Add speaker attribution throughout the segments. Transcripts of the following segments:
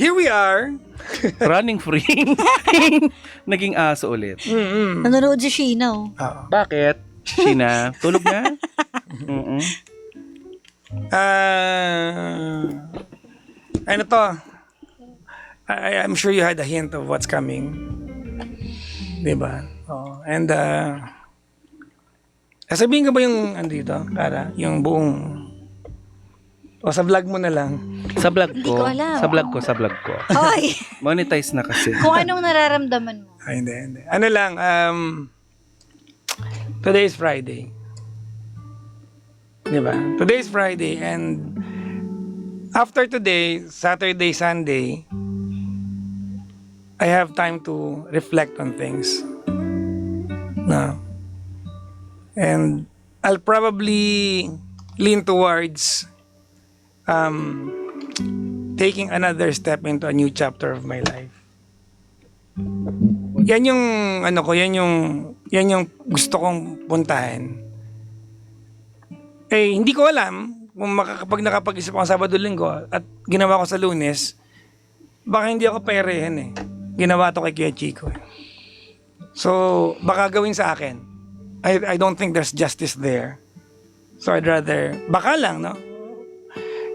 Speaker 1: Here we are.
Speaker 2: Running free. Naging aso ulit.
Speaker 3: Nanonood si Sheena, oh.
Speaker 2: Bakit? Sheena, tulog na? Mm-mm.
Speaker 1: Ano to? I'm sure you had a hint of what's coming. Diba? Oh, and sabihin ko ba yung andito, Kara? Yung buong sa vlog mo na lang.
Speaker 2: Sa vlog
Speaker 3: Hindi
Speaker 2: ko.
Speaker 3: ko alam.
Speaker 2: Sa vlog ko.
Speaker 3: Hoy!
Speaker 2: Monetize na kasi.
Speaker 3: Kung anong nararamdaman mo.
Speaker 1: Ay, hindi. Ano lang, today is Friday. Diba? Today is Friday and after today, Saturday, Sunday, I have time to reflect on things. No. And I'll probably lean towards taking another step into a new chapter of my life. Yan yung ano ko, yan yung gusto kong puntahan. Eh hindi ko alam kung kapag nakapag-isip ako Sabado Linggo at ginawa ko sa Lunes, baka hindi ako parehan eh. Ginawa to kay Kuya Chico. So, baka gawin sa akin. I don't think there's justice there. So I'd rather, baka lang, no?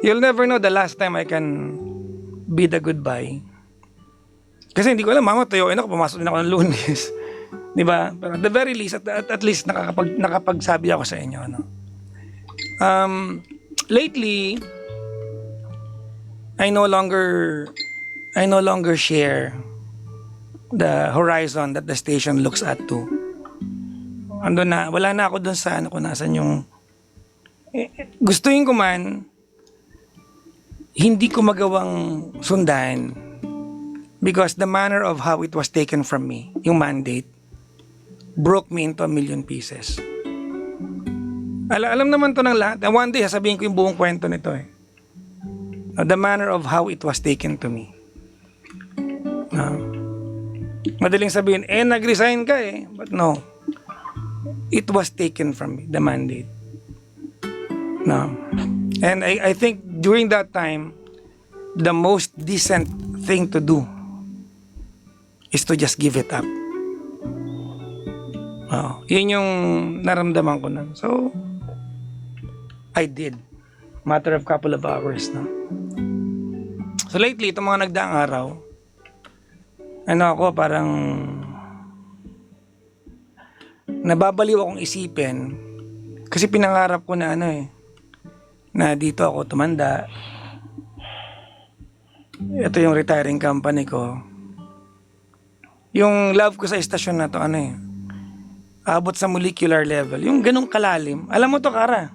Speaker 1: You'll never know the last time I can bid a goodbye. Kasi hindi ko alam, mama, tuyuin ako, pumasok din ako ng Lunes. Di ba? Pero at the very least, at least nakapagsabi ako sa inyo, no? Lately, I no longer share the horizon that the station looks at to. Ando na, wala na ako dun sa ano kung nasan yung gustuin ko man, hindi ko magawang sundan because the manner of how it was taken from me, yung mandate, broke me into 1,000,000 pieces. Alam naman to ng lahat. One day, sasabihin ko yung buong kwento nito eh. The manner of how it was taken to me. Madaling sabihin, nag-resign ka eh. But no. It was taken from me, the mandate. No. And I think during that time, the most decent thing to do is to just give it up. Yun yung naramdaman ko nun. So, I did. Matter of couple of hours, no? So lately, itong mga nagdaang araw, parang nababaliw akong isipin kasi pinangarap ko na na dito ako tumanda. Ito yung retiring company ko. Yung love ko sa estasyon na to, abot sa molecular level. Yung ganong kalalim. Alam mo to, Kara?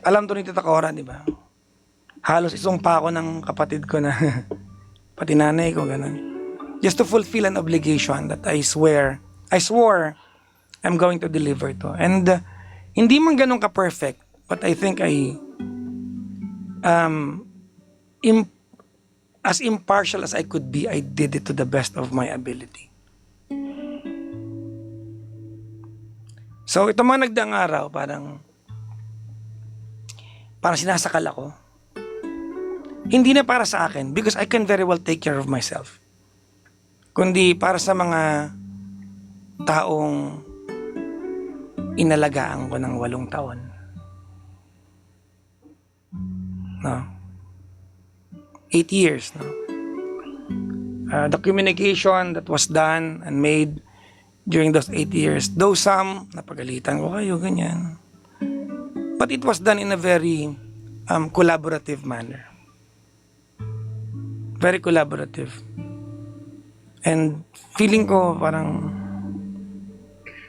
Speaker 1: Alam to ni Tita Cora, di ba? Halos isumpa ako ng kapatid ko na pati nanay ko, ganun. Just to fulfill an obligation that I swore I'm going to deliver to. And hindi man ganun ka-perfect, but I think as impartial as I could be, I did it to the best of my ability. So, ito mga nagdaang araw, parang sinasakal ako. Hindi na para sa akin, because I can very well take care of myself. Kundi para sa mga taong inalagaan ko ng 8 taon. No? 8 years. No? The communication that was done and made during those 8 years, though some, napagalitan ko kayo, ganyan. But it was done in a very collaborative manner. Very collaborative. And feeling ko parang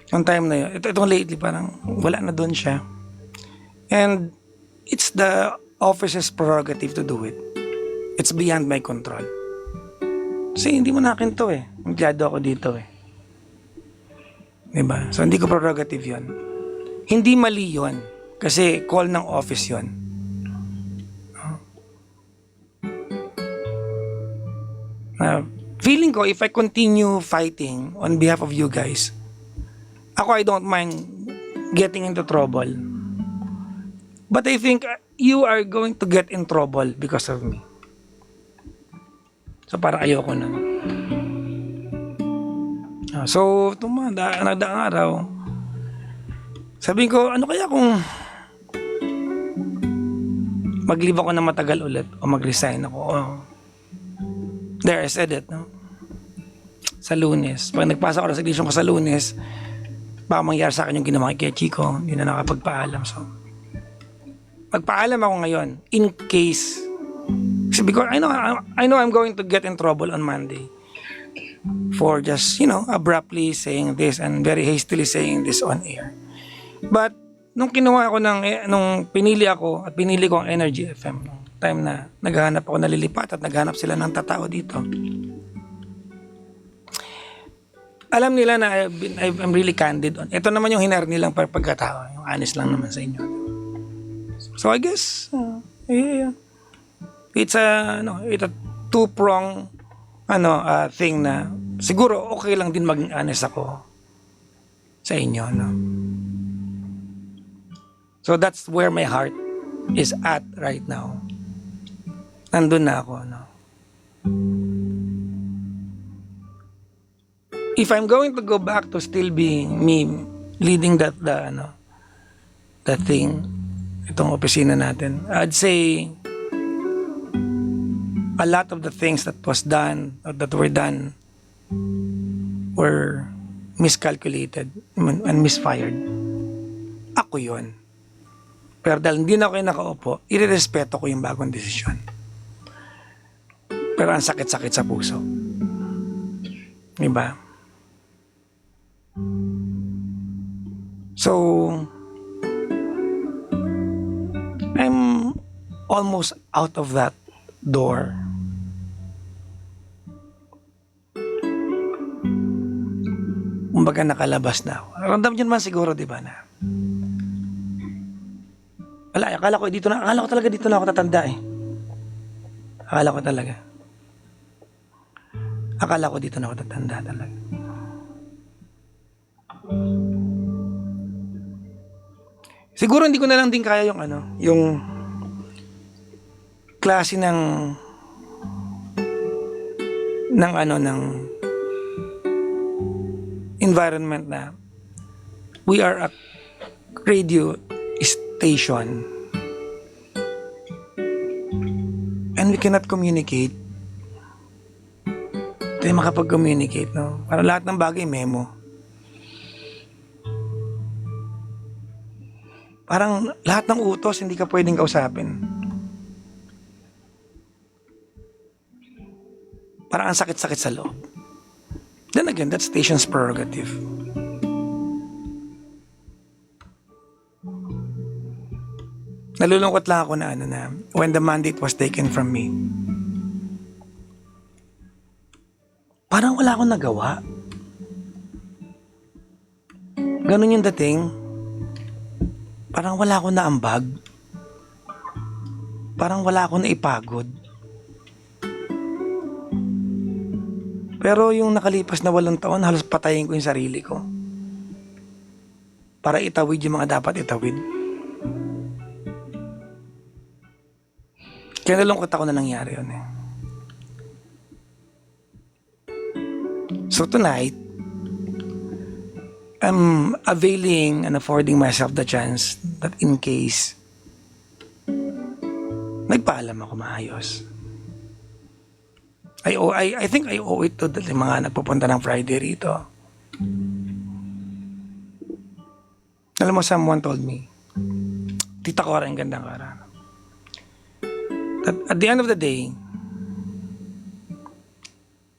Speaker 1: yung time na yun, itong lately parang wala na doon siya. And it's the office's prerogative to do it. It's beyond my control. Kasi hindi mo na akin to eh. Empleyado ako dito eh. Diba? So hindi ko prerogative yun. Hindi mali yun. Kasi call ng office yun. Feeling ko, if I continue fighting on behalf of you guys, I don't mind getting into trouble. But I think you are going to get in trouble because of me. So parang ayoko na. So, nagdaang araw, sabihin ko, ano kaya kung mag-leave ako na matagal ulit o mag-resign ako. There, I said it, no? Sa Lunes. Pag nagpasa ko resignation ko sa Lunes, baka mangyari sa akin yung ginawa kay Chico, hindi na nakapagpaalam. So, magpaalam ako ngayon in case, because I know I'm going to get in trouble on Monday for just, abruptly saying this and very hastily saying this on air. But, nung kinuha ko nung pinili ko ang Energy FM, nung time na naghahanap ako, nalilipat at naghahanap sila ng tatao dito. Alam nila na I'm really candid on. Ito naman yung hinar nilang pagkatao, yung honest lang naman sa inyo. So I guess, it's a two-prong thing na siguro okay lang din maging honest ako sa inyo, no? So that's where my heart is at right now. Nandun na ako, no? If I'm going to go back to still being me leading that thing, itong opisina natin, I'd say a lot of the things that was done or that were done were miscalculated and misfired. Ako yun. Pero dahil hindi na ako yung nakaupo, irerespeto ko yung bagong desisyon. Pero ang sakit-sakit sa puso. Diba? So, I'm almost out of that door. Kumbaga nakalabas na ako. Ramdam nyo naman siguro, di ba na? Wala, akala ko talaga dito na ako tatanda eh. Akala ko dito na ako tatanda talaga. Siguro hindi ko na lang din kaya yung klase ng environment na we are a radio station and we cannot communicate. Tayo makapag-communicate, no? Para lahat ng bagay memo. Parang lahat ng utos hindi ka pwedeng kausapin. Parang ang sakit-sakit sa loob. Then again, that's station's prerogative. Nalulungkot lang ako na when the mandate was taken from me, parang wala akong nagawa. Ganun yung dating. Parang wala akong naambag. Parang wala akong naipagod. Pero yung nakalipas na 8 taon, halos patayin ko yung sarili ko. Para itawid yung mga dapat itawid. Kaya nalungkot ako na nangyari yun eh. So tonight, I'm availing and affording myself the chance that in case nagpaalam ako maayos. I think I owe it to the mga nagpupunta ng Friday rito. Alam mo, someone told me, Tita Cora, ang gandang Cora, that at the end of the day,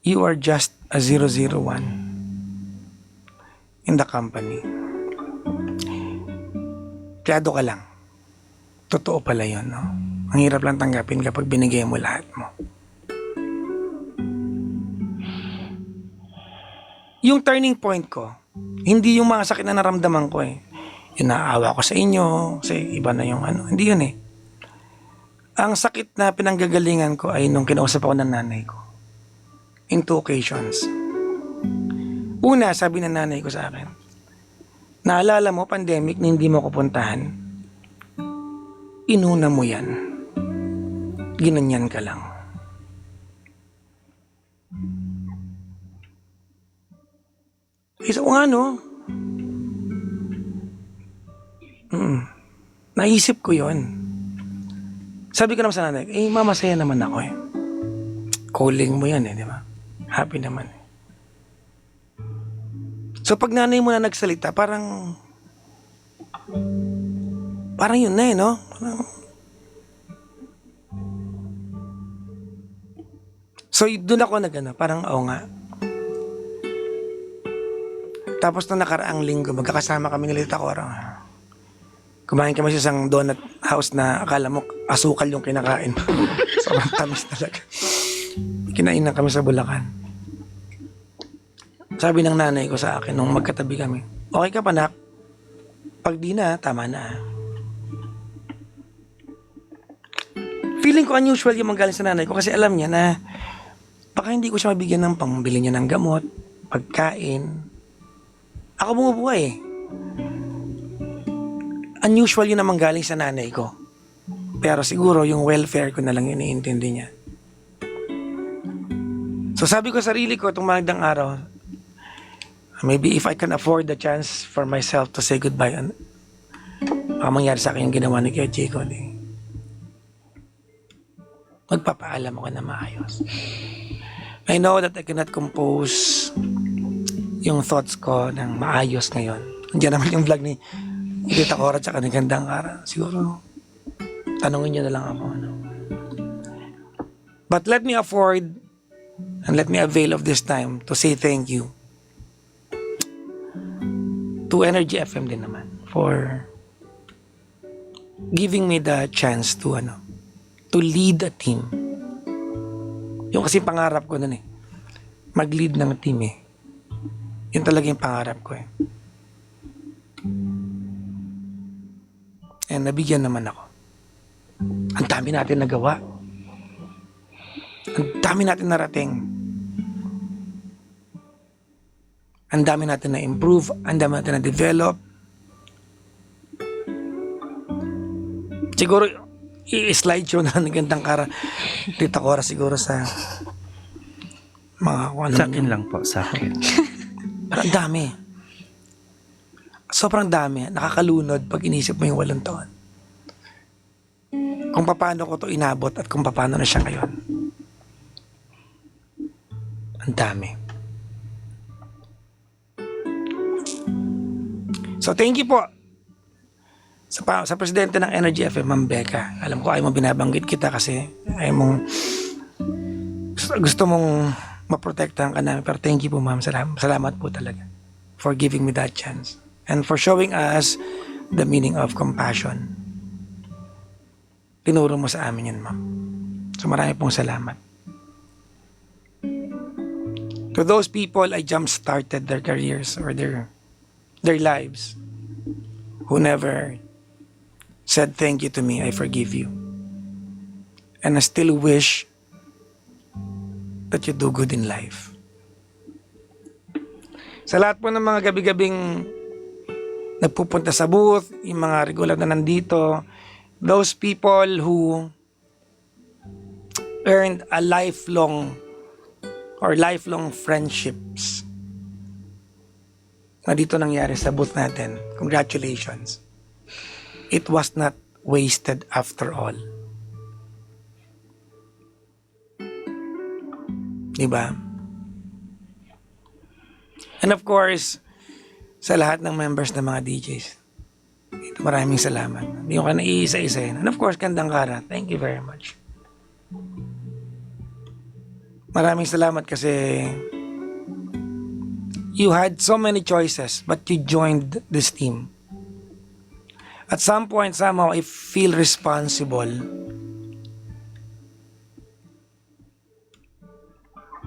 Speaker 1: you are just a 001 in the company. Kayado ka lang. Totoo pala yun, no? Ang hirap lang tanggapin kapag binigay mo lahat mo. Yung turning point ko, hindi yung mga sakit na naramdaman ko eh. Yung naawa ko sa inyo, kasi iba na yung hindi yun eh. Ang sakit na pinanggagalingan ko ay nung kinausap ako ng nanay ko. In 2 occasions. Una, sabi ng nanay ko sa akin, naalala mo, pandemic na hindi mo ko puntahan, inuna mo yan. Ginanyan ka lang. Isa ko nga, no? Naisip ko yon. Sabi ko naman sa nanay, mamasaya naman ako eh. Calling mo yan eh, di ba? Happy naman eh. So pag nanay mo na nagsalita, parang yun na eh, no? So doon ako parang oo nga. Tapos nung nakaraang linggo, magkakasama kami ni Lita Cora. Kumain kami sa isang donut house na akala mo asukal yung kinakain. Sobrang tamis talaga. Kinainan kami sa Bulacan. Sabi ng nanay ko sa akin nung magkatabi kami, okay ka pa nak? Pag di na, tama na. Feeling ko unusual yung manggaling sa nanay ko kasi alam niya na baka hindi ko siya mabigyan ng pangbili niya ng gamot, pagkain. Ako bumubuhay eh. Unusual yun na manggaling sa nanay ko. Pero siguro yung welfare ko na lang yun iniintindi niya. So sabi ko sa sarili ko itong magdang araw, maybe if I can afford the chance for myself to say goodbye, baka mangyari sa akin yung ginawa ni Kuya Chico. Magpapaalam ako na maayos. I know that I cannot compose yung thoughts ko ng maayos ngayon. Andiyan naman yung vlog ni Tita Cora tsaka ni Gandang Ara. Siguro, tanungin niyo na lang ako. But let me afford and let me avail of this time to say thank you to Energy FM din naman for giving me the chance to lead a team. Yung kasi pangarap ko nun eh. Mag-lead ng team eh. Yun talaga yung pangarap ko eh. And nabigyan naman ako. Ang dami natin nagawa. Ang dami natin narating. Ang dami natin na-improve. Ang dami natin na-develop. Siguro, i-slideshow na ng Gandang Kara. Tita Cora siguro sa mga
Speaker 2: Sa akin lang po, sa akin.
Speaker 1: Pero ang dami. Sobrang dami. Nakakalunod pag inisip mo yung 8 taon. Kung paano ko to inabot at kung paano na siya ngayon. Ang dami. So thank you po sa presidente ng Energy FM, Ma'am Becca. Alam ko ayaw mo binabanggit kita kasi ayaw mong gusto mong maprotektahan ka namin. Pero thank you po, ma'am. Salamat po talaga for giving me that chance. And for showing us the meaning of compassion. Tinuro mo sa amin yun, ma'am. So marami pong salamat. To those people, I jump-started their careers or their lives who never said thank you to me, I forgive you. And I still wish that you do good in life. Sa lahat po ng mga gabi-gabing nagpupunta sa booth, yung mga regular na nandito, those people who earned a lifelong friendships na dito nangyari sa booth natin. Congratulations. It was not wasted after all. Diba? And of course, sa lahat ng members ng mga DJs, maraming salamat. Hindi ko ka naiisa-isa. And of course, Gandang Kara, thank you very much. Maraming salamat kasi you had so many choices but you joined this team. At some point, somehow, I feel responsible.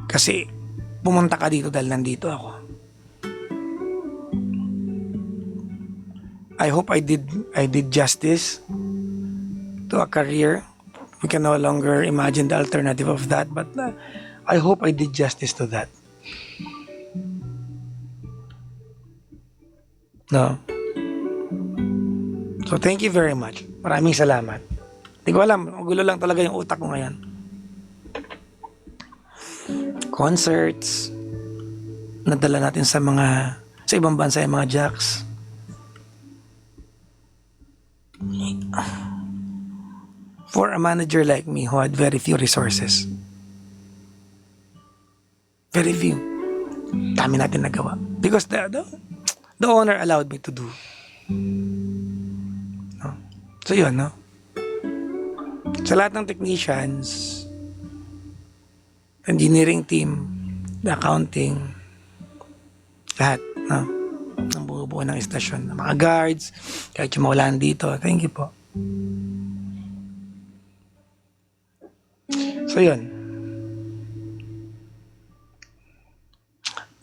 Speaker 1: Kasi pumunta ka dito dahil nandito ako. I hope I did justice to a career. We can no longer imagine the alternative of that, but I hope I did justice to that. No? So thank you very much. Maraming salamat. Hindi ko alam, magulo lang talaga yung utak ko ngayon. Concerts, nadala natin sa mga Sa ibang bansa yung mga jacks. For a manager like me who had very few resources, very few, dami natin nagawa. Because the owner allowed me to do. No? So yun, no? Sa lahat ng technicians, engineering team, the accounting, lahat, no? Ang buo-buo ng istasyon, mga guards, kahit yung mawalan dito, thank you po. So yun.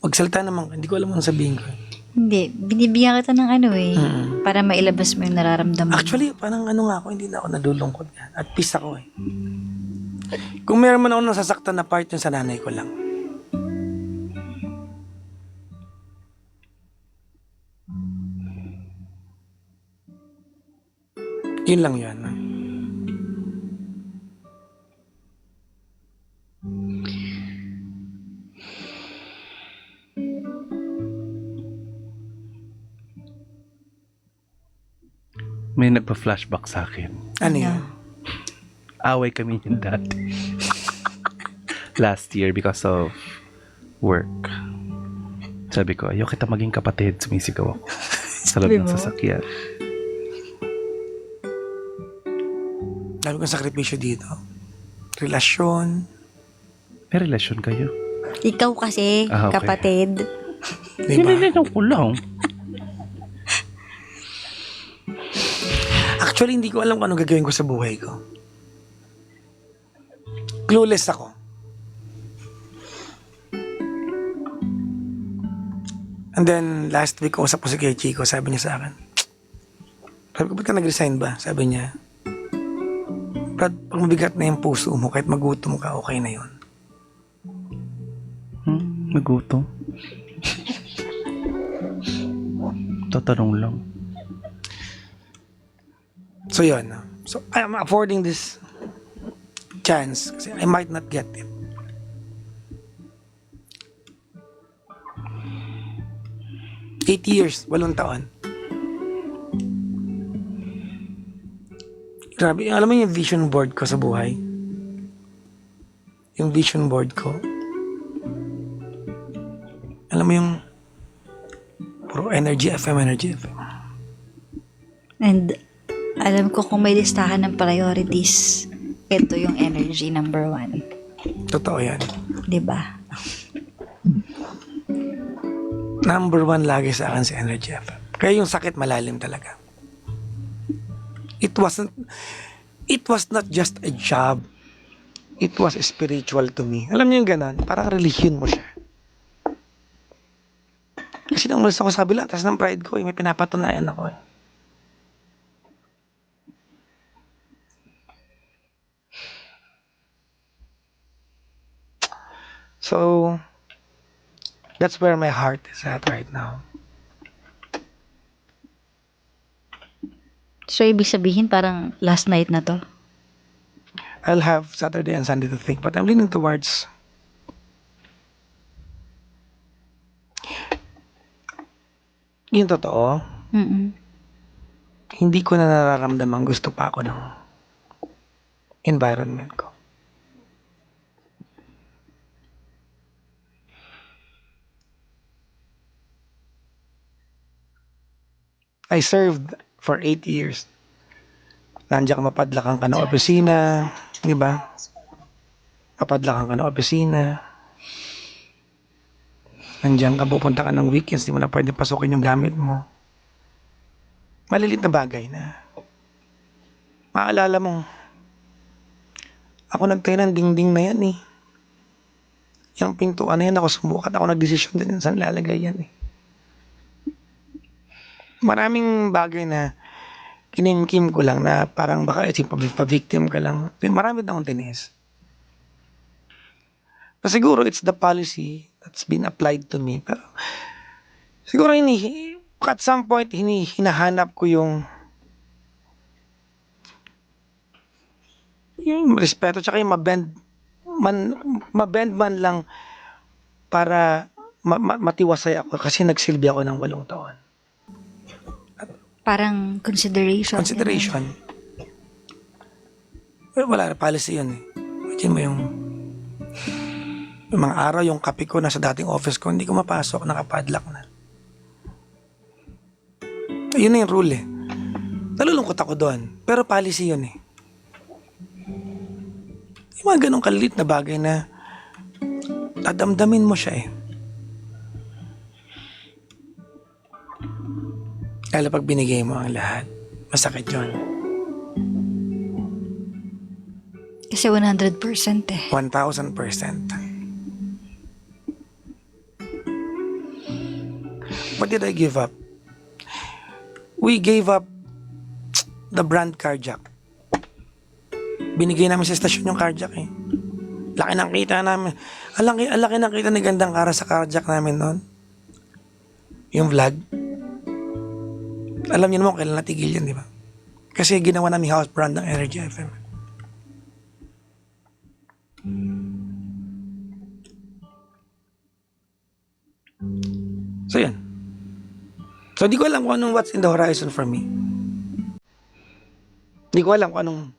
Speaker 1: Magsalita naman, hindi ko alam ano sabihin ko.
Speaker 3: Hindi, binibigyan kita ng para mailabas mo yung nararamdaman mo.
Speaker 1: Actually, parang ano nga ako, hindi na ako nadulungkot yan. At peace ako eh. Kung meron man ako nasasaktan na part yung sa nanay ko lang. Yun lang yun. No?
Speaker 2: May nagpa-flashback sa akin.
Speaker 1: Ano yun?
Speaker 2: Away kami yung dati. Last year because of work. Sabi ko, ayaw kita maging kapatid. Sumisigaw ako. Sa loob
Speaker 3: Sabi
Speaker 2: ng
Speaker 3: mo?
Speaker 2: sasakyan.
Speaker 1: Dami kong sakripisyo dito. Relasyon.
Speaker 2: May relasyon kayo?
Speaker 3: Ikaw kasi,
Speaker 2: Ah, okay.
Speaker 3: kapatid.
Speaker 1: Diba?
Speaker 2: Nililinaw ko lang.
Speaker 1: Actually, hindi ko alam kung anong gagawin ko sa buhay ko. Clueless ako. And then, last week, usap ko si Kuya Chico, sabi niya sa akin, sabi ko, ba't ka nag-resign ba? Sabi niya, Brad, pag mabigat na yung puso mo, kahit magutom ka, okay na yun.
Speaker 2: Nagutom. Tatanong lang.
Speaker 1: So, yun. No? So, I'm affording this chance kasi I might not get it. Eight years, 8 taon. Grabe, alam mo yung vision board ko sa buhay? Yung vision board ko. Alam mo yung puro Energy FM.
Speaker 3: And alam ko kung may listahan ng priorities, ito yung energy number 1.
Speaker 1: Totoo yan.
Speaker 3: Diba?
Speaker 1: Number 1 lagi sa akin si Energy FM. Kaya yung sakit malalim talaga. It was not just a job. It was spiritual to me. Alam niyo yung ganon? Parang religion mo siya. Kasi nang umalis ako sa kabila, taas ng pride ko, may pinapatunayan ako. So, that's where my heart is at right now.
Speaker 3: So, ibig sabihin parang last night na to.
Speaker 1: I'll have Saturday and Sunday to think, but I'm leaning towards yung totoo.
Speaker 3: Mm-mm.
Speaker 1: Hindi ko na nararamdaman gusto pa ako ng environment ko. I served for 8 years. Nandiyan ka mapadlakan ka ng opisina, di ba? Mapadlakan ka ng opisina. Nandiyan ka, pupunta ka ng weekends, di mo na pwede pasukin yung gamit mo. Malilit na bagay na. Maalala mo, ako nagtayo ng dingding na yan eh. Yung pintuan na yan, ako sumukat, ako nagdesisyon din saan lalagay yan eh. Maraming bagay na kinimkim ko lang na parang baka pa-victim ka lang. Marami na akong tinis. Pero siguro it's the policy that's been applied to me. Pero siguro at some point hinahanap ko yung respeto tsaka yung mabend man lang para matiwasay ako kasi nagsilbi ako ng 8 taon.
Speaker 3: Parang consideration.
Speaker 1: Consideration. Wala, policy yun eh. Imagine mo yung mga araw, yung kape ko nasa dating office ko, hindi ko mapasok, nakapadlock na. Yun na yung rule eh. Nalulungkot ako doon. Pero policy yun eh. Yung mga ganong kalit na bagay na dadamdamin mo siya eh. Lalo pag binigay mo ang lahat, masakit yun.
Speaker 3: Kasi 100% eh.
Speaker 1: 1,000%. What did I give up? We gave up the brand Carjack. Binigay namin sa estasyon yung Carjack eh. Laki ng kita namin. Ang laki ng kita ni Gandang Kara sa Carjack namin noon. Yung vlog. Alam niyo naman kung kailan natigil yan, di ba? Kasi ginawa namin house brand ng Energy FM. So yan. So di ko alam kung anong what's in the horizon for me. Di ko alam kung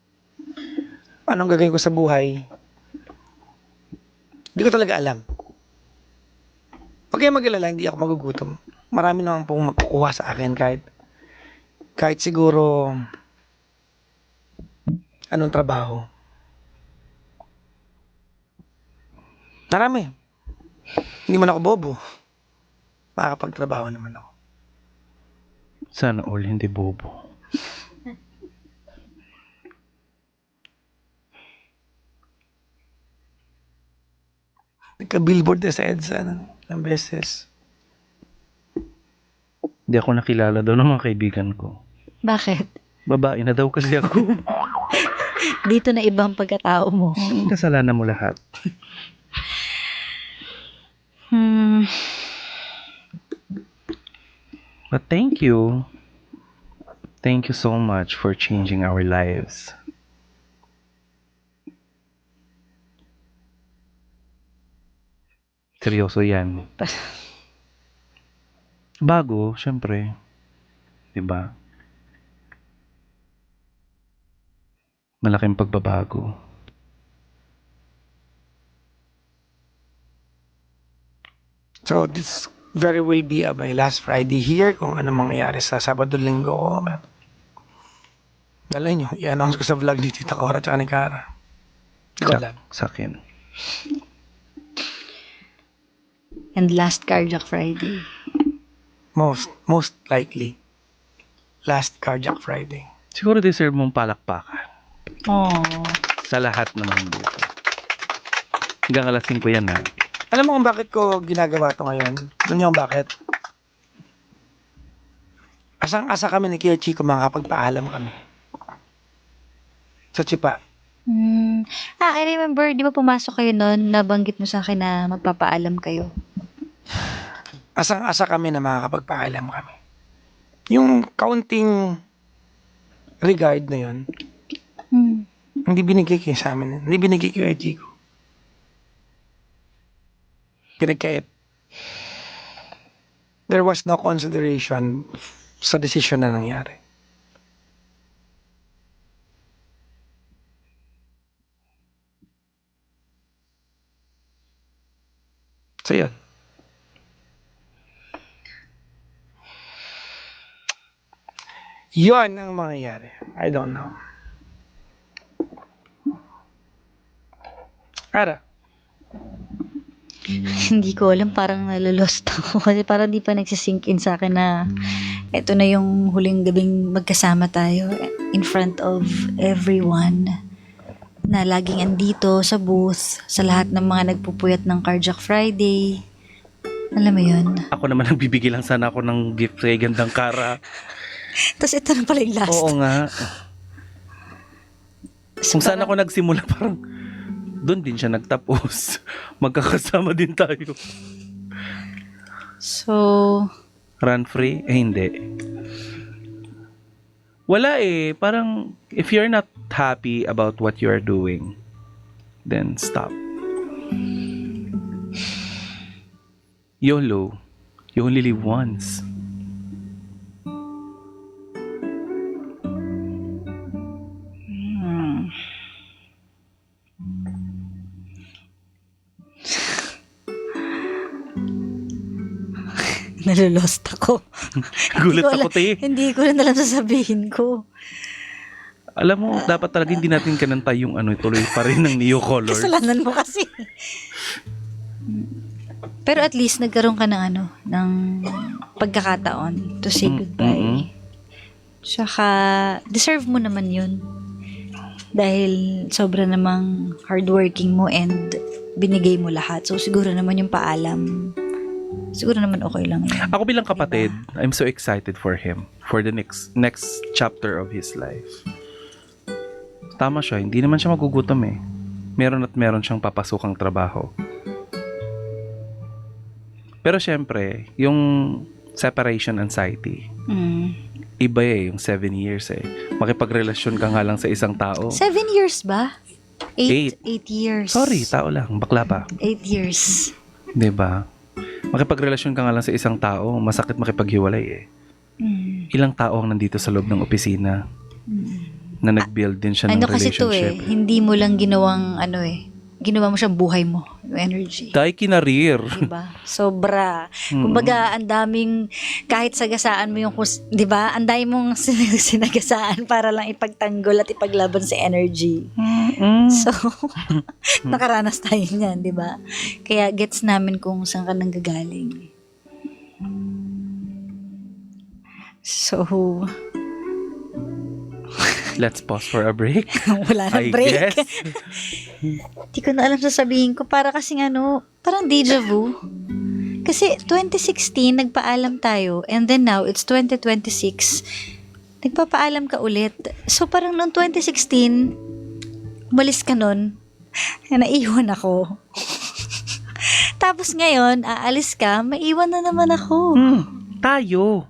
Speaker 1: anong gagawin ko sa buhay. Di ko talaga alam. Pag kayo mag-alala, hindi ako magugutom. Marami naman pong makukuha sa akin kahit siguro anong trabaho. Marami. Hindi man ako bobo. Makakapagtrabaho naman ako.
Speaker 2: Sana all hindi bobo.
Speaker 1: Nagka-billboard na sa EDSA ng beses.
Speaker 2: Hindi ako nakilala daw ng mga kaibigan ko.
Speaker 3: Bakit?
Speaker 2: Babae na daw kasi ako.
Speaker 3: Dito na ibang pagkatao mo.
Speaker 2: Kasalanan mo lahat. But thank you. Thank you so much for changing our lives. Seryoso yan. Bago, syempre. Diba? Malaking pagbabago.
Speaker 1: So this very will be my last Friday here. Kung ano mangyayari sa Sabado-Linggo ko. Dalay nyo, i-announce ko sa vlog ni Tita Cora at ni Cara. Hindi ko alam.
Speaker 2: Sa akin.
Speaker 3: And last Carjack Friday.
Speaker 1: Most likely. Last Carjack Friday.
Speaker 2: Siguro deserve mong palakpakan.
Speaker 3: Oh.
Speaker 2: Sa lahat naman dito. Hanggang alas 5 yan ha.
Speaker 1: Alam mo kung bakit ko ginagawa to ngayon? Alam niyo kung bakit? Asang-asa kami ni Kuya Chico, makakapagpaalam kami. Sa Chipa.
Speaker 3: I remember, di ba pumasok kayo noon, nabanggit mo sa akin na magpapaalam kayo.
Speaker 1: Asang-asa kami na makakapagpaalam kami. Yung kaunting regard na yun, hindi binigay kayo sa amin. Hindi binigay kayo kay Chico. Pinagkait. There was no consideration sa desisyon na nangyari. So yun. Yun ang mangyayari. I don't know. Ara.
Speaker 3: Hindi ko alam, parang nalolost ako. Kasi parang di pa nagsisink in sa akin na eto na yung huling gabing magkasama tayo in front of everyone na laging andito sa booth, sa lahat ng mga nagpupuyat ng Carjack Friday. Alam mo yun?
Speaker 2: Ako naman nagbibigay lang sana ako ng gift kay Gandang Kara.
Speaker 3: Tapos ito na pala yung last.
Speaker 2: Oo nga. Kung saan ako nagsimula, parang doon din siya nagtapos. Magkakasama din tayo.
Speaker 3: So,
Speaker 2: Run free? Eh, hindi. Wala eh. Parang, if you're not happy about what you are doing, then stop. YOLO. You only live once.
Speaker 3: Nalulost ako.
Speaker 2: Gulat ako, te.
Speaker 3: Hindi ko rin alam sasabihin ko.
Speaker 2: Alam mo, dapat talaga hindi natin kananta yung tuloy pa rin ng Neo Color.
Speaker 3: Kasalanan mo kasi. Pero at least nagkaroon ka ng ng pagkakataon to say goodbye. Tsaka, deserve mo naman yun. Dahil sobra namang hardworking mo and binigay mo lahat. So, siguro naman yung paalam, siguro naman okay lang yun.
Speaker 2: Ako bilang kapatid, I'm so excited for him. For the next chapter of his life. Tama siya, hindi naman siya magugutom eh. Meron at meron siyang papasukang trabaho. Pero syempre, yung separation anxiety, iba yung 7 years eh. Makipagrelasyon ka nga lang sa isang tao.
Speaker 3: 7 years ba? 8
Speaker 2: 8.
Speaker 3: years.
Speaker 2: Sorry, tao lang, bakla pa.
Speaker 3: 8 years.
Speaker 2: 'Di ba? Makipagrelasyon ka nga lang sa isang tao, masakit makipaghiwalay eh. Ilang tao ang nandito sa loob ng opisina na nag-build din siya ng
Speaker 3: Kasi to
Speaker 2: relationship.
Speaker 3: hindi mo lang ginawang ginawa mo siyang buhay mo, yung energy.
Speaker 2: Dahil kinarir.
Speaker 3: Diba? Sobra. Kumbaga, ang daming, kahit sagasaan mo yung, diba? Ang dami mong sinagasaan para lang ipagtanggol at ipaglaban sa energy. So, nakaranas tayo niyan, diba? Kaya gets namin kung saan ka nanggagaling. So,
Speaker 2: Let's pause for a break.
Speaker 3: wala na
Speaker 2: I
Speaker 3: break.
Speaker 2: guess.
Speaker 3: Di ko na alam sasabihin ko. Para kasing parang deja vu. Kasi 2016, nagpaalam tayo. And then now, it's 2026. Nagpapaalam ka ulit. So parang noong 2016, umalis ka nun. Naiwan ako. Tapos ngayon, aalis ka, maiwan na naman ako.
Speaker 2: Tayo.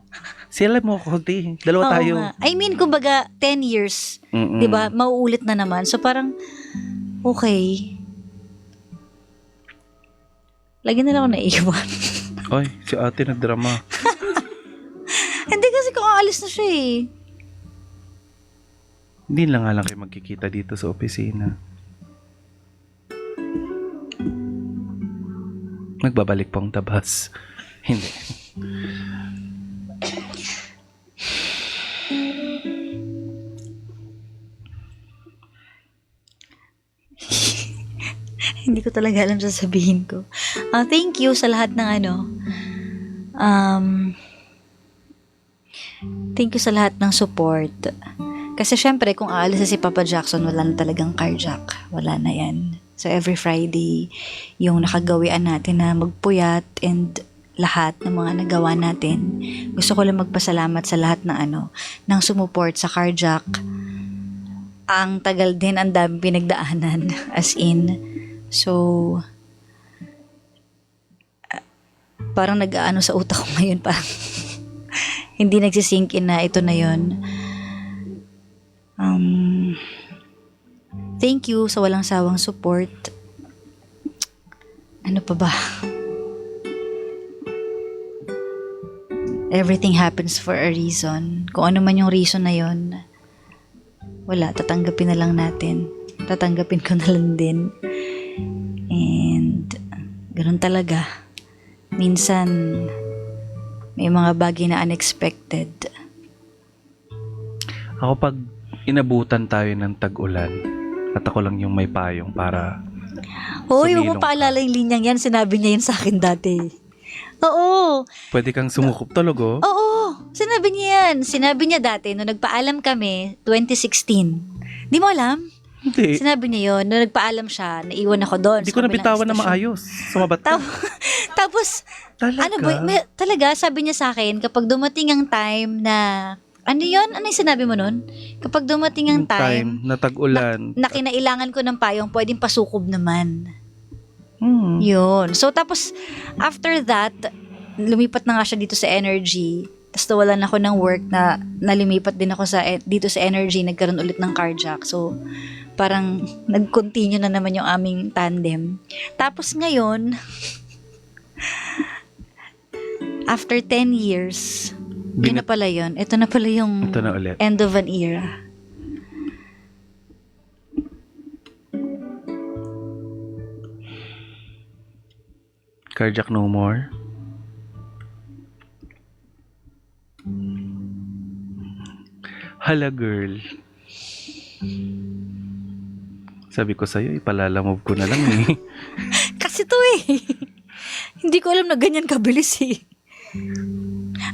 Speaker 2: Sila mo ko, dalawa
Speaker 3: Oo
Speaker 2: tayo.
Speaker 3: nga. I mean, kumbaga, 10 years. Diba? Mauulit na naman. So parang, okay. Lagi na lang ako naiwan.
Speaker 2: Ay, si ate nagdrama.
Speaker 3: Hindi kasi kung aalis na siya eh.
Speaker 2: Hindi lang nga lang kayo magkikita dito sa opisina. Magbabalik pong tabas. Hindi.
Speaker 3: Hindi ko talaga alam sasabihin ko. Thank you sa lahat ng thank you sa lahat ng support. Kasi syempre, kung aalis na si Papa Jackson, wala na talagang carjack. Wala na yan. So, every Friday, yung nakagawian natin na magpuyat and lahat ng mga nagawa natin. Gusto ko lang magpasalamat sa lahat ng ng sumuport sa carjack. Ang tagal din, ang dami pinagdaanan. As in, so, parang nag-aano sa utak ko ngayon, parang hindi nagsisink in na ito na yun. Thank you sa walang sawang support. Ano pa ba? Everything happens for a reason. Kung ano man yung reason na yun, wala, tatanggapin na lang natin. Tatanggapin ko na lang din. And, ganun talaga. Minsan, may mga bagay na unexpected.
Speaker 2: Ako pag inabutan tayo ng tag-ulan at ako lang yung may payong para
Speaker 3: Hoy, huwag mo
Speaker 2: sumilong
Speaker 3: paalala yung linyang yan. Sinabi niya yun sa akin dati. Oo.
Speaker 2: pwede kang sumukup talaga.
Speaker 3: Oo. Sinabi niya yan. Sinabi niya dati, nung nagpaalam kami, 2016. Di mo alam?
Speaker 2: Hindi.
Speaker 3: Sinabi niya yun. Nung nagpaalam siya, naiwan ako doon.
Speaker 2: Hindi ko nabitawan na maayos. Sumabat ka.
Speaker 3: Tapos,
Speaker 2: Talaga?
Speaker 3: talaga, sabi niya sa akin, kapag dumating ang time na, ano yun? Ano yung sinabi mo nun? Kapag dumating ang
Speaker 2: Yung
Speaker 3: time
Speaker 2: na tag-ulan.
Speaker 3: na kinailangan ko ng payong, pwedeng pasukob naman.
Speaker 2: Hmm.
Speaker 3: Yun. So, tapos, after that, lumipat na nga siya dito sa energy. Tapos, nawalan ako ng work na lumipat din ako dito sa energy. Nagkaroon ulit ng carjack. So, parang nag-continue na naman yung aming tandem. Tapos, ngayon, After 10 years, yun na pala yun. Ito na pala yung
Speaker 2: Ito na ulit.
Speaker 3: end of an era.
Speaker 2: Cardiac no more. Hala girl. Sabi ko sa'yo, ipalalamove ko na lang eh.
Speaker 3: Kasi to eh. Hindi ko alam na ganyan kabilis eh.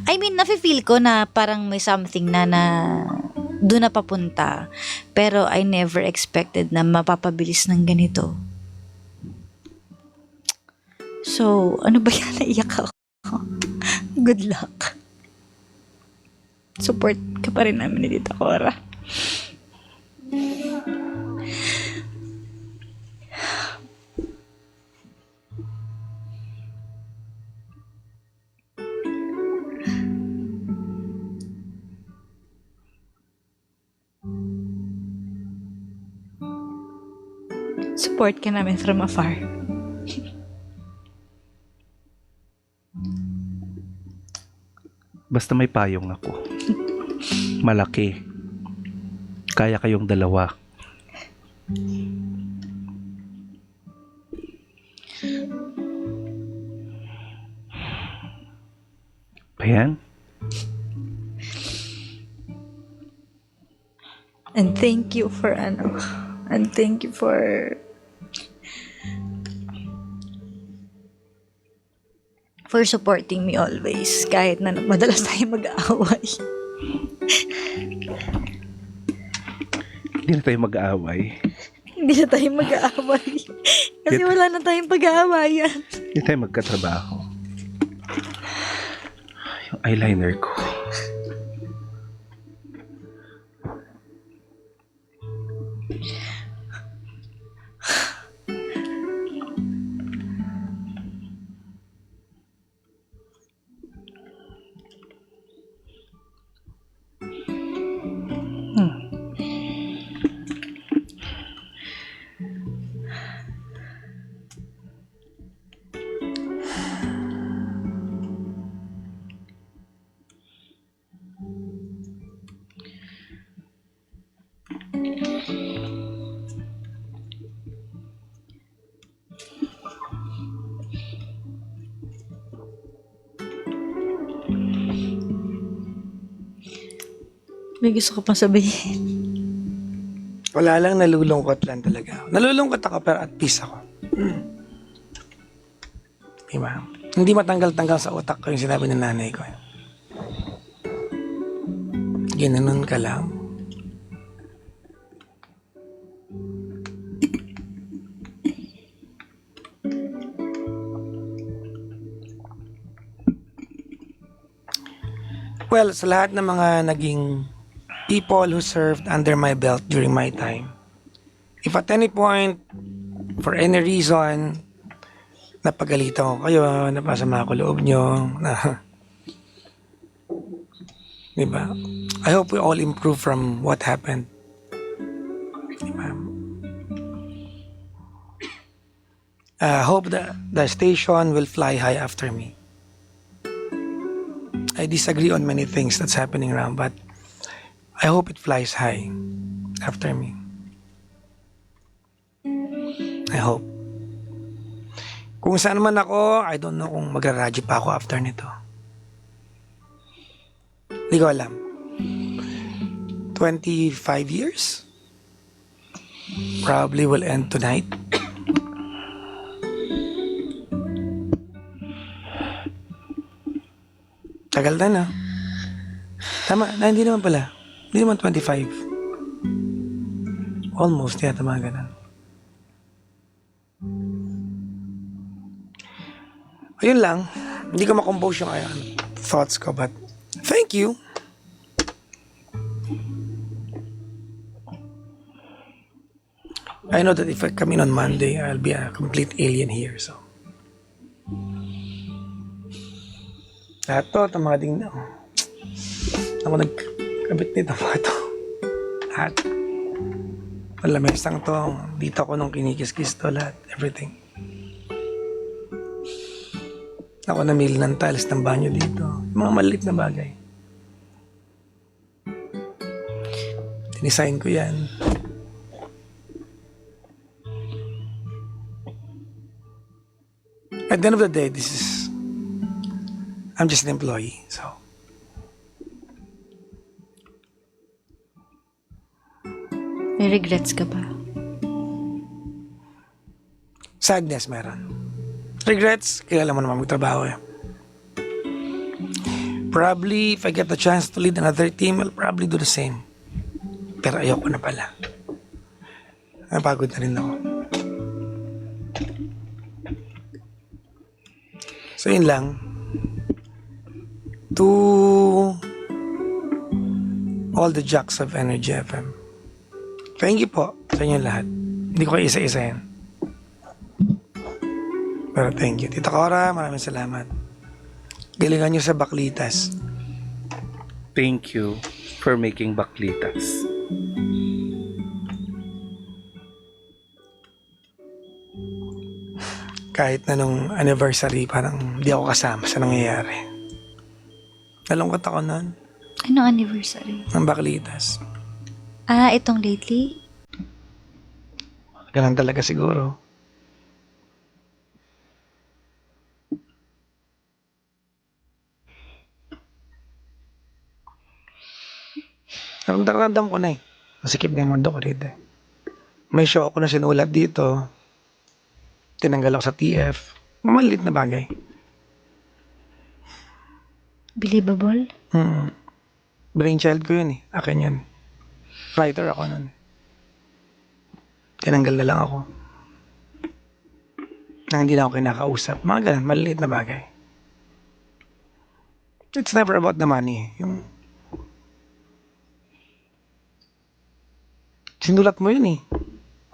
Speaker 3: I mean, nafe-feel ko na parang may something na doon na papunta. Pero I never expected na mapapabilis ng ganito. So, ano ba yan? Naiyak ako. Good luck. Support ka pa rin namin ni Tita Cora. Support ka namin from afar.
Speaker 2: Basta may payong ako. Malaki. Kaya kayong dalawa. Ayan.
Speaker 3: And thank you for and thank you for supporting me always kahit na madalas tayo mag-aaway.
Speaker 2: Hindi na tayo mag-aaway.
Speaker 3: Hindi na tayo mag-aaway. Kasi wala na tayong pag-aawayan.
Speaker 2: Hindi tayo magkatrabaho. Yung eyeliner ko.
Speaker 3: May gusto ko pang sabihin.
Speaker 1: Wala lang, nalulungkot lang talaga. Nalulungkot ako pero at peace ako. Diba? Hindi matanggal-tanggal sa utak ko yung sinabi ng nanay ko. Ginanon ka lang. Well, sa lahat ng mga naging people who served under my belt during my time, if at any point, for any reason, napagalitan ko kayo, napasama ko loob nyo, na, diba? I hope we all improve from what happened. Diba? I hope that the station will fly high after me. I disagree on many things that's happening around, but I hope it flies high after me. I hope. Kung saan man ako, I don't know kung magraradyo pa ako after nito. Hindi ko alam. 25 years? Probably will end tonight. Tagal na na. Tama, na, hindi naman pala. Hindi naman 25. Almost, yeah, tama ganun. Ayun lang. Hindi ko makompose yung thoughts ko, but thank you. I know that if I come in on Monday, I'll be a complete alien here, so. Lahat to, itong mga ding na. Ako nagkabit nito mga to. Lahat. Malamesang to. Dito ako nung kinikis-kis to lahat. Everything. Ako namili ng tiles ng banyo dito. Mga maliit na bagay. Dinisign ko yan. At the end of the day, I'm just an employee, so.
Speaker 3: May regrets ka ba?
Speaker 1: Sadness meron. Regrets, kilala mo naman magtrabaho eh. Probably, if I get the chance to lead another team, I'll probably do the same. Pero ayoko na pala. Napagod na rin ako. So yun lang. To all the jocks of Energy FM. Thank you po sa inyo lahat. Hindi ko kayo isa-isahin. Pero thank you. Tita Cora, maraming salamat. Galingan nyo sa Baklitas.
Speaker 2: Thank you for making Baklitas.
Speaker 1: Kahit na nung anniversary, parang di ako kasama sa nangyayari. Nalungkot ako nun.
Speaker 3: Ano anniversary?
Speaker 1: Ng Baklitas.
Speaker 3: Itong lately?
Speaker 1: Ganun talaga siguro. Naramdam ko na eh. Masikip na yung mundo ko dito eh. May show ako na sinulat dito. Tinanggal ako sa TF. Mamalit na bagay.
Speaker 3: Believable?
Speaker 1: Brainchild ko yun eh. Akin yun. Writer ako nun. Tinanggal na lang ako. Nang hindi na ako kinakausap. Mga ganun, maliliit na bagay. It's never about the money. Yung sinulat mo yun eh.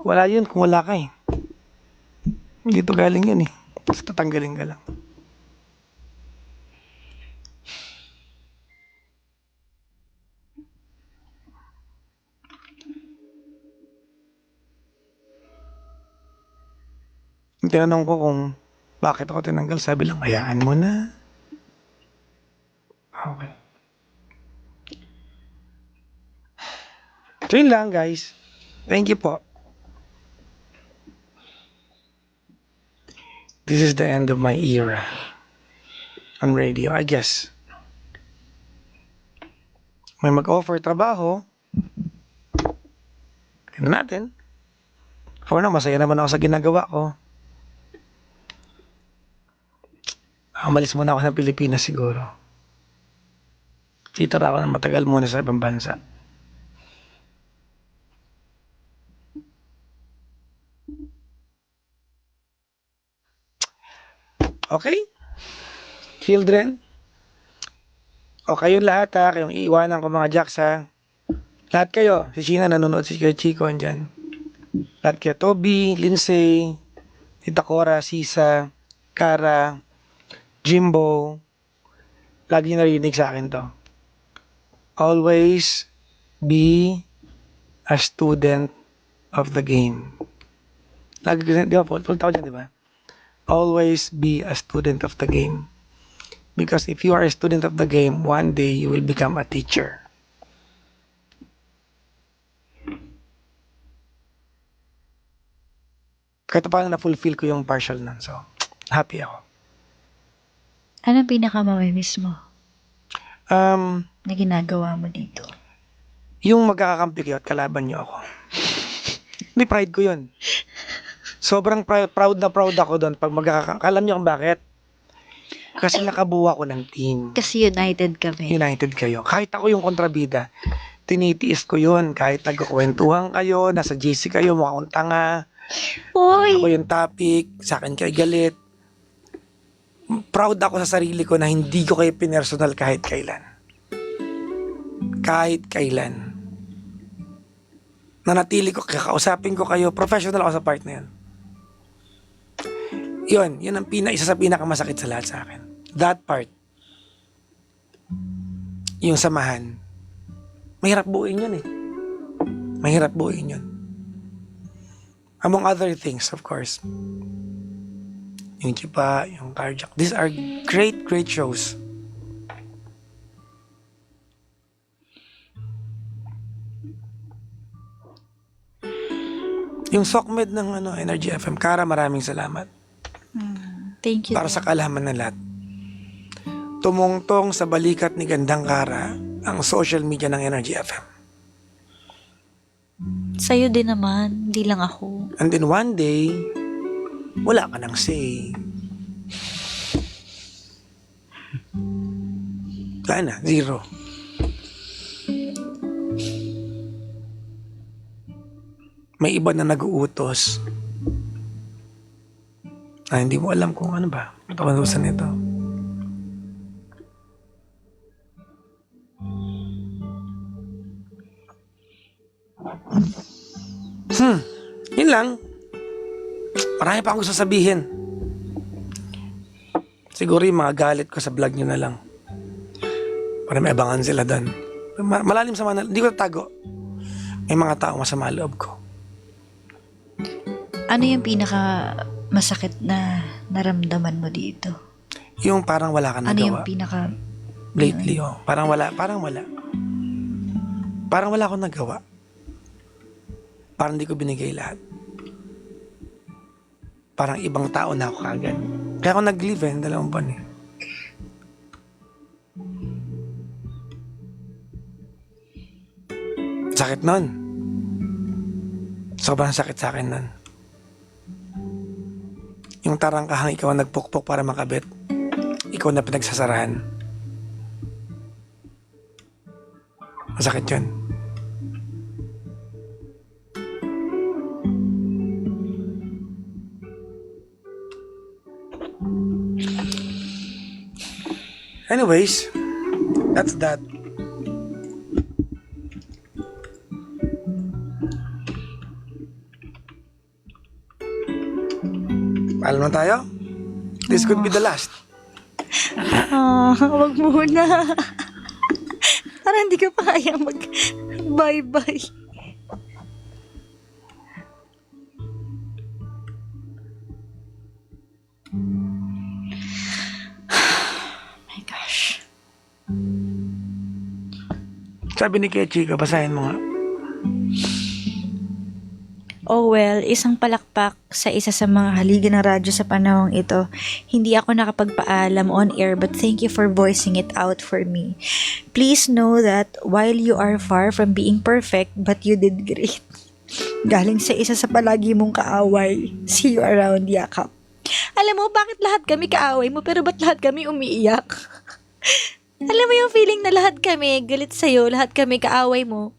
Speaker 1: Wala yun kung wala ka eh. Dito galing yun eh. Tapos tatanggalin ka lang. Tinanong ko kung bakit ako tinanggal, sabi lang, hayaan mo na. Okay. So yun lang guys. Thank you po. This is the end of my era on radio, I guess. May mag-offer trabaho. Tignan natin. For now, masaya naman ako sa ginagawa ko. Umalis muna ako ng Pilipinas siguro. Titira ako ng matagal muna sa ibang bansa. Okay? Children? O kayong lahat ha, kayong iiwanan ko mga jacks ha. Lahat kayo, si Sheena nanonood, si Kuya Chico andyan. Lahat kayo, Toby, Lindsay, Tita Cora, Sisa, Kara, Jimbo, lagi narinig sa akin to. Always be a student of the game. Lagi ko, di ba, full tao dyan, di ba? Always be a student of the game. Because if you are a student of the game, one day you will become a teacher. Kahit paano na-fulfill ko yung partial nun. So, happy ako.
Speaker 3: Anong pinakamamimiss mo
Speaker 1: Um,
Speaker 3: na ginagawa mo dito?
Speaker 1: yung magkakakampi kayo at kalaban nyo ako. May pride ko yun. Sobrang proud na proud ako doon pag magkakakampi. Alam nyo kung bakit? Kasi nakabuo ako ng team.
Speaker 3: Kasi united kami.
Speaker 1: United kayo. Kahit ako yung kontrabida, tinitiis ko yun. Kahit nagkukwentuhan kayo, nasa GC kayo, mukha akong tanga.
Speaker 3: Uy!
Speaker 1: Ako yung topic, sa akin kayo galit. Proud ako sa sarili ko na hindi ko kayo pinersonal kahit kailan. Kahit kailan. Nanatili ko, kakausapin ko kayo, professional ako sa part na yun. Yun ang isa sa pinakamasakit sa lahat sa akin. That part. Yung samahan. Mahirap buuin yun eh. Mahirap buuin yun. Among other things, of course. yung Chipa, yung Carjack. These are great, great shows. Yung Sokmed ng Energy FM, Kara, maraming salamat.
Speaker 3: Thank you.
Speaker 1: Para sa kalaman ng lahat. Tumungtong sa balikat ni Gandang Kara ang social media ng Energy FM.
Speaker 3: Sa'yo din naman, hindi lang ako.
Speaker 1: And then one day, wala ka nang say. Wala na, zero. May iba na nag-uutos. Hindi mo alam kung ano ba. Patawanusan nito. Yun lang. Marami pa akong gusto sabihin. Siguro yung mga galit ko sa vlog nyo na lang. Para may abangan sila doon. Malalim sa mga... Hindi ko tatago. May mga tao masama loob ko.
Speaker 3: Ano yung pinaka masakit na naramdaman mo dito?
Speaker 1: Yung parang wala ka
Speaker 3: Ano
Speaker 1: nagawa.
Speaker 3: yung pinaka...
Speaker 1: Lately, Parang wala. Parang wala akong nagawa. Parang hindi ko binigay lahat. Parang ibang tao na ako kagad. Kaya ako nag-leave 2 buwan eh. Sakit nun. Sobrang sakit sa akin nun. Yung tarangkahang ikaw ang nagpukpok para makabit. Ikaw na pinagsasarahan. Masakit yun. Anyways, that's that. Alam na tayo? This could be the last.
Speaker 3: Wag muna. Parang hindi ka pa kaya mag-bye-bye. My gosh.
Speaker 1: Sabi ni Kechika, basahin mo nga.
Speaker 3: Oh well, isang palakpak sa isa sa mga haligan ng radyo sa panahong ito. Hindi ako nakapagpaalam on air but thank you for voicing it out for me. Please know that while you are far from being perfect, but you did great. Galing sa isa sa palagi mong kaaway. See you around, Yakap. Alam mo, bakit lahat kami kaaway mo pero ba't lahat kami umiiyak? Alam mo yung feeling na lahat kami galit sa'yo, lahat kami kaaway mo.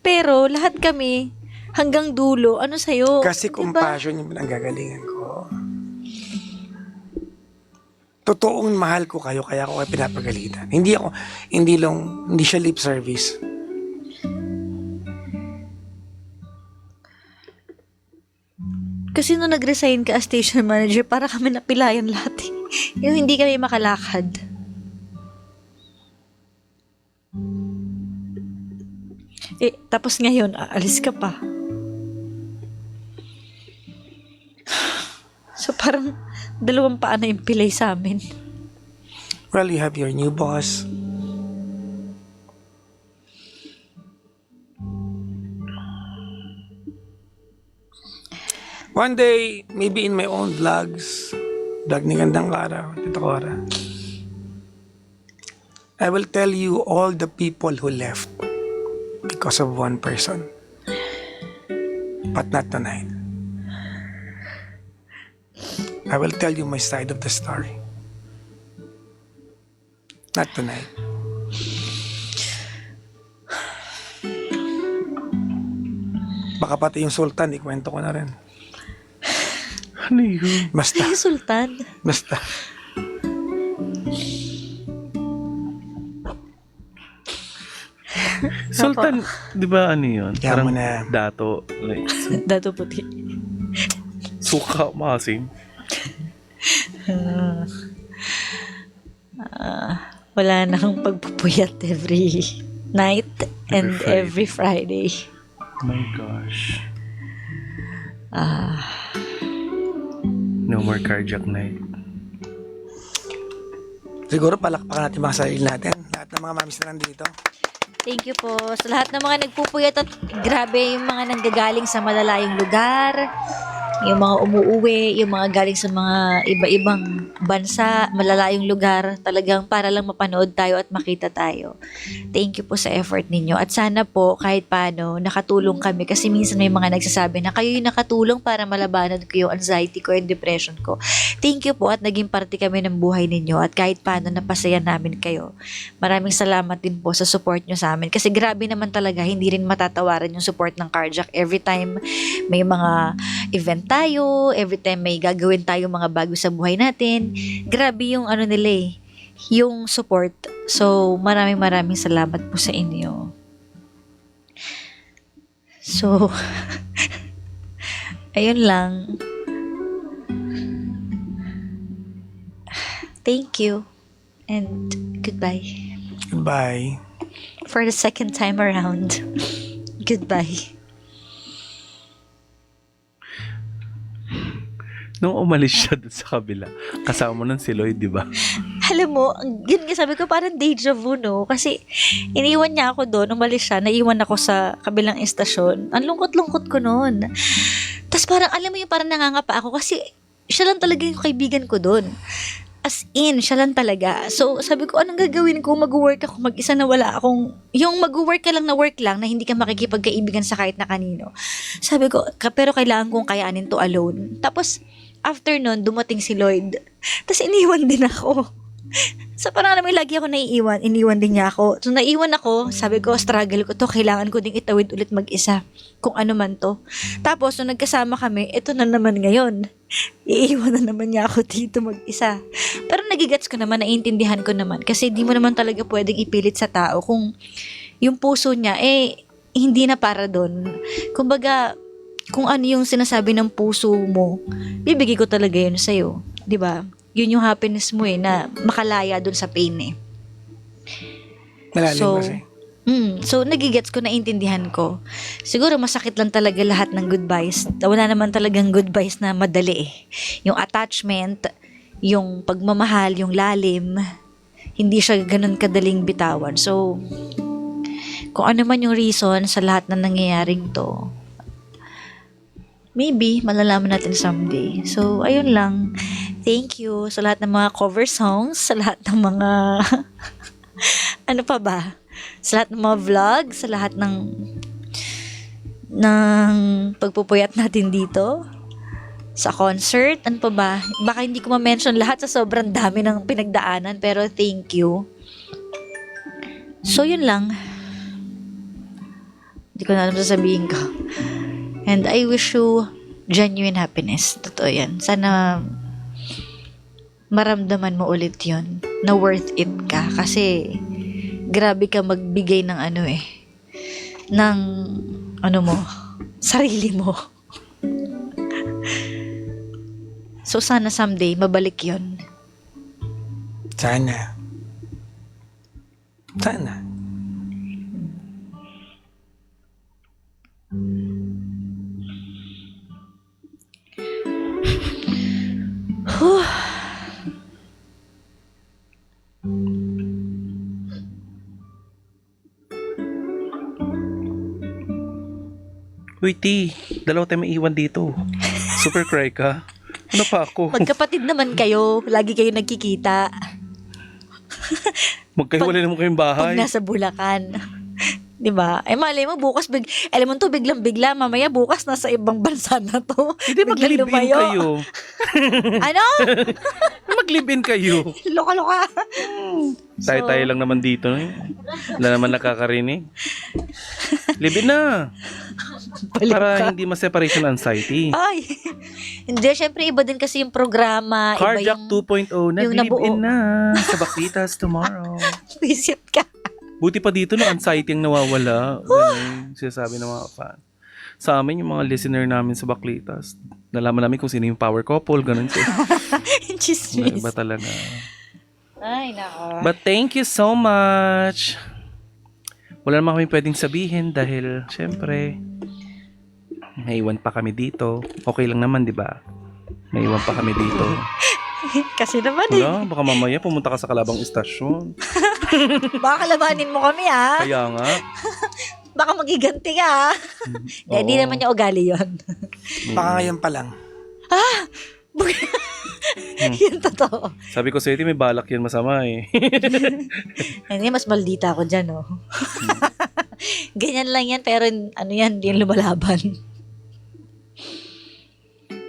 Speaker 3: Pero lahat kami hanggang dulo, ano sa'yo?
Speaker 1: Kasi
Speaker 3: diba?
Speaker 1: compassion yung pinanggagalingan ko. Totoong mahal ko kayo, kaya ako kayo pinapagalitan. Hindi siya lip service.
Speaker 3: Kasi nung nag-resign ka as station manager, para kami napilayan lahat. Yung hindi kami makalakad. Tapos ngayon, aalis ka pa. So parang 2 paa na yung pilay sa amin.
Speaker 1: Well, you have your new boss. One day, maybe in my own vlogs, vlog ni Gandang Kara, Tito Cora, I will tell you all the people who left because of one person. But not tonight. I will tell you my side of the story. Not tonight. Baka pati yung Sultan, ikwento ko na rin.
Speaker 2: Ano yun?
Speaker 1: Basta.
Speaker 3: Ay, Sultan.
Speaker 1: Basta.
Speaker 2: Sultan, di ba ano yun?
Speaker 1: Kaya mo
Speaker 2: Parang
Speaker 1: na.
Speaker 2: dato. Like,
Speaker 3: Dato puti.
Speaker 2: suka, maasim.
Speaker 3: Wala na akong pagpupuyat every night and every Friday.
Speaker 2: Oh my gosh. No more cardiac night.
Speaker 1: siguro palakpakan natin mga sarili natin. Lahat ng mga mamis na nandito.
Speaker 3: Thank you po sa lahat ng mga nagpupuyat at grabe yung mga nanggagaling sa malalayong lugar, yung mga umuuwi, yung mga galing sa mga iba-ibang bansa, malalayong lugar, talagang para lang mapanood tayo at makita tayo. Thank you po sa effort ninyo. At sana po kahit paano nakatulong kami kasi minsan may mga nagsasabi na kayo yung nakatulong para malabanan ko yung anxiety ko and depression ko. Thank you po at naging parte kami ng buhay ninyo at kahit paano napasaya namin kayo. Maraming salamat din po sa support nyo sa amin kasi grabe naman talaga, hindi rin matatawaran yung support ng Carjack every time may mga event tayo, every time may gagawin tayo mga bago sa buhay natin. Grabe yung ano nila yung support. So, maraming salamat po sa inyo. So, ayun lang. Thank you and goodbye.
Speaker 1: Goodbye.
Speaker 3: For the second time around. Goodbye.
Speaker 2: Nung umalis siya dun sa kabila, kasama mo nun si Lloyd, di ba?
Speaker 3: Alam mo, yun nga sabi ko, parang deja vu, no? Kasi, iniwan niya ako doon, umalis siya, naiwan ako sa kabilang istasyon. Ang lungkot-lungkot ko noon. Tapos parang, alam mo yung parang nangangapa ako kasi siya lang talaga yung kaibigan ko doon. As in, siya lang talaga. So, sabi ko, anong gagawin ko? Mag-work ako, mag-isa na wala akong, yung mag-work ka lang na work lang, na hindi ka makikipagkaibigan sa kahit na kanino. Sabi ko, pero kailangan kong kayanin to alone. Tapos, after nun, dumating si Lloyd. Tapos, iniwan din ako. So, parang alam mo, lagi ako naiiwan. Iniwan din niya ako. So, naiwan ako. Sabi ko, struggle ko to. Kailangan ko ding itawid ulit mag-isa. Kung ano man to. Tapos, nung nagkasama kami, ito na naman ngayon. Iiwan na naman niya ako dito mag-isa. Pero nagigets ko naman, naiintindihan ko naman. Kasi di mo naman talaga pwedeng ipilit sa tao kung yung puso niya, hindi na para doon. Kumbaga, kung ano yung sinasabi ng puso mo, bibigay ko talaga yun sa'yo. 'Di ba? Yun yung happiness mo na makalaya dun sa pain
Speaker 1: Malalim kasi.
Speaker 3: So, nagigets ko, naintindihan ko. Siguro masakit lang talaga lahat ng goodbyes. Wala naman talagang goodbyes na madali Yung attachment, yung pagmamahal, yung lalim, hindi siya ganun kadaling bitawan. So, kung ano man yung reason sa lahat na nangyayaring to, maybe, malalaman natin someday. So, ayun lang. Thank you sa lahat ng mga cover songs, sa lahat ng mga ano pa ba? Sa lahat ng mga vlog, sa lahat ng pagpupuyat natin dito. Sa concert, ano pa ba? Baka hindi ko ma-mention lahat sa sobrang dami ng pinagdaanan, pero thank you. So, yun lang. Hindi ko na alam sasabihin ko. And I wish you genuine happiness. Totoo yan. Sana maramdaman mo ulit yun. Na worth it ka. Kasi grabe ka magbigay ng ng sarili mo. So sana someday mabalik yun.
Speaker 1: Sana. Sana.
Speaker 2: Uy, T, dalawa tayo maiwan dito. Super cry ka. Ano pa ako?
Speaker 3: Magkapatid naman kayo. Lagi kayo nagkikita.
Speaker 2: Magkahiwalay naman kayong bahay.
Speaker 3: Pag nasa Bulacan. Diba? Malay mo, bukas, alam mo to, biglang-bigla, mamaya bukas nasa ibang bansa na to.
Speaker 2: Hindi, mag-live-in kayo.
Speaker 3: Ano?
Speaker 2: Mag-live-in kayo.
Speaker 3: Loka-loka.
Speaker 2: Tayo-tayo lang naman dito. Wala naman nakakarinig. Live-in na. Para hindi ma-separation anxiety.
Speaker 3: Ay. Hindi, syempre iba din kasi yung programa.
Speaker 2: Carjack 2.0, nag-live-in na. Sa Baklitas tomorrow.
Speaker 3: Visit ka.
Speaker 2: Buti pa dito na anxiety ang nawawala. Ganun sinasabi ng mga fan. Sa amin, yung mga listener namin sa Baklitas, nalaman namin kung sino yung power couple, ganun siya.
Speaker 3: Chismis.
Speaker 2: Iba talaga.
Speaker 3: Ay, nako.
Speaker 2: But thank you so much. Wala naman kami pwedeng sabihin dahil, syempre, naiwan pa kami dito. Okay lang naman, di ba? Naiwan pa kami dito.
Speaker 3: Kasi naman eh.
Speaker 2: Wala, baka mamaya pumunta ka sa Kalabang Istasyon.
Speaker 3: Baka kalabanin mo kami ha.
Speaker 2: Kaya nga.
Speaker 3: Baka magiganti ka ha. Hindi
Speaker 2: Oo.
Speaker 3: naman niya ugali yun.
Speaker 1: Baka ngayon pa lang.
Speaker 3: Yun totoo.
Speaker 2: Sabi ko sa'yo, may balak yan masama eh.
Speaker 3: Hindi, mas maldita ako dyan oh. Ganyan lang yan, pero ano yan, hindi yan lumalaban.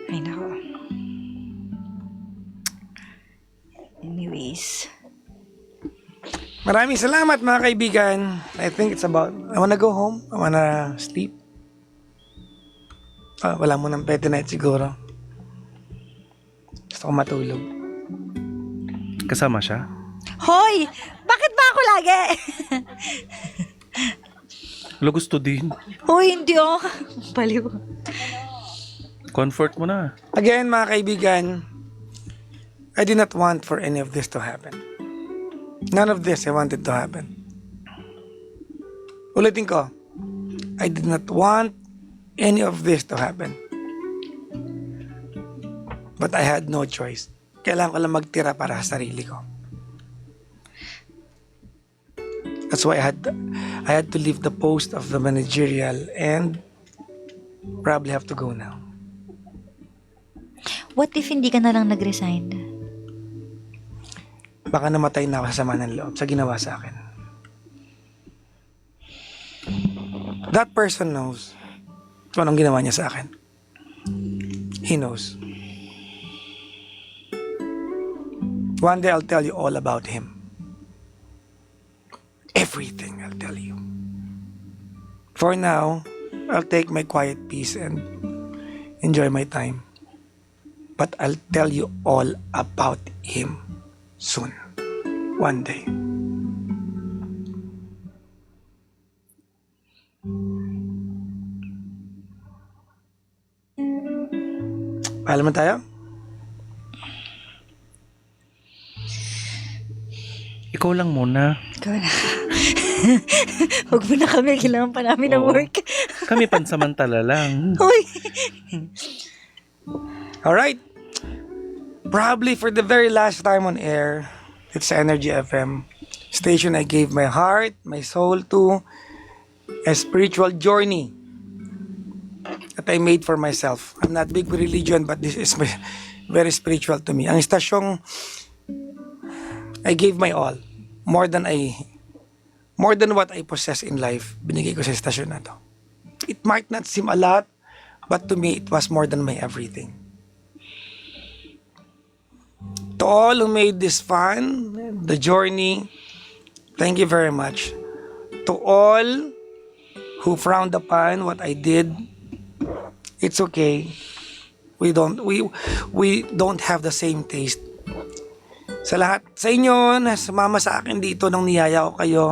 Speaker 3: Ay nako. Anyways.
Speaker 1: Maraming salamat mga kaibigan. I think it's about, I wanna go home. I wanna sleep. Wala mo ng pwede night siguro. Gusto ko matulog.
Speaker 2: Kasama siya?
Speaker 3: Hoy! Bakit ba ako lagi?
Speaker 2: Wala, gusto din.
Speaker 3: Hoy, hindi oh. Baliw.
Speaker 2: Comfort mo na.
Speaker 1: Again, mga kaibigan, I did not want for any of this to happen. None of this I wanted to happen. Ulitin ko, I did not want any of this to happen. But I had no choice. Kailangan ko lang magtira para sa sarili ko. That's why I had to leave the post of the managerial and probably have to go now.
Speaker 3: What if hindi ka na lang nag-resign?
Speaker 1: Baka namatay na ako sa sama ng loob sa ginawa sa akin. That person knows kung anong ginawa niya sa akin. He knows. One day I'll tell you all about him. Everything I'll tell you. For now, I'll take my quiet peace and enjoy my time. But I'll tell you all about him soon. One day. Paalam na tayo?
Speaker 2: Ikaw lang muna.
Speaker 3: Ikaw na. Huwag mo na kami. Kailangan pa namin ng
Speaker 2: Oo.
Speaker 3: work.
Speaker 2: Kami pansamantala lang.
Speaker 3: Hoy!
Speaker 1: Alright. Probably for the very last time on air, it's Energy FM. Station I gave my heart, my soul to. A spiritual journey that I made for myself. I'm not big with religion, but this is very spiritual to me. Ang stasyong I gave my all. More than what I possess in life, binigay ko sa stasyon na to. It might not seem a lot, but to me, it was more than my everything. To all who made this fun, the journey, thank you very much. To all who frowned upon what I did, it's okay. We don't have the same taste. Sa lahat, sa inyo na sumama sa akin dito nung niyaya ko kayo,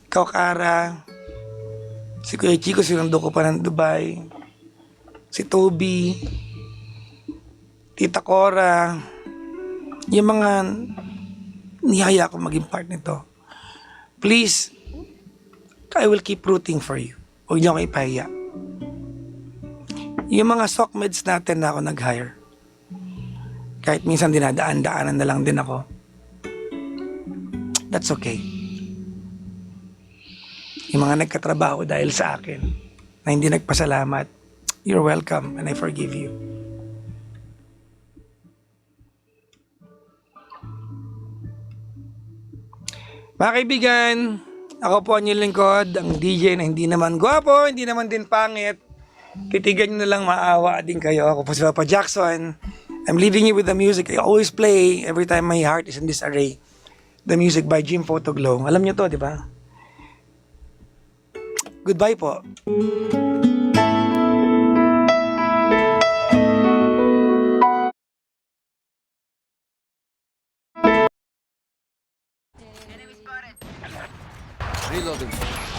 Speaker 1: ikaw Kara, si Kuya Chico, sinundo ko pa ng Dubai, si Toby, Tita Cora, yung mga niyaya ko maging part nito. Please, I will keep rooting for you. Huwag niyo akong ipahiya. Yung mga sockmeds natin na ako nag-hire, kahit minsan dinadaan-daanan na lang din ako, that's okay. Yung mga nagkatrabaho dahil sa akin na hindi nagpasalamat, you're welcome and I forgive you. Mga kaibigan, ako po ang inyong lingkod, ang DJ na hindi naman gwapo, hindi naman din pangit. Titigan nyo na lang, maawa din kayo. Ako po si Papa Jackson. I'm leaving you with the music I always play every time my heart is in disarray. The music by Jim Photoglow. Alam nyo to, di ba? Goodbye po.